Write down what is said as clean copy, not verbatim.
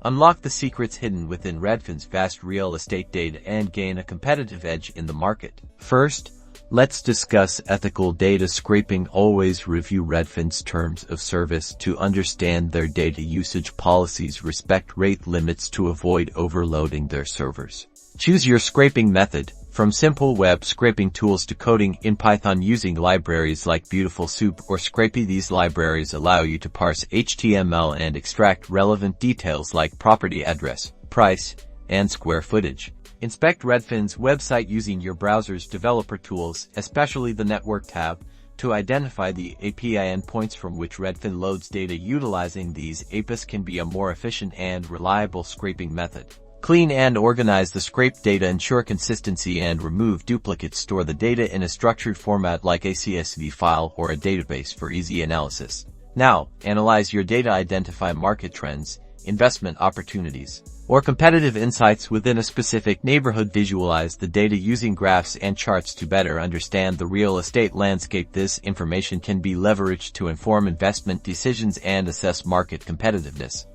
Unlock the secrets hidden within Redfin's vast real estate data and gain a competitive edge in the market. First, let's discuss ethical data scraping. Always review Redfin's terms of service to understand their data usage policies. Respect rate limits to avoid overloading their servers. Choose your scraping method, from simple web scraping tools to coding in Python using libraries like Beautiful Soup or Scrapey. These libraries allow you to parse HTML and extract relevant details like property address, price, and square footage. Inspect Redfin's website using your browser's developer tools, especially the Network tab, to identify the API endpoints from which Redfin loads data. Utilizing these APIs can be a more efficient and reliable scraping method. Clean and organize the scraped data, ensure consistency and remove duplicates. Store the data in a structured format like a CSV file or a database for easy analysis. Now, analyze your data. Identify market trends, investment opportunities, or competitive insights within a specific neighborhood. Visualize the data using graphs and charts to better understand the real estate landscape. This information can be leveraged to inform investment decisions and assess market competitiveness.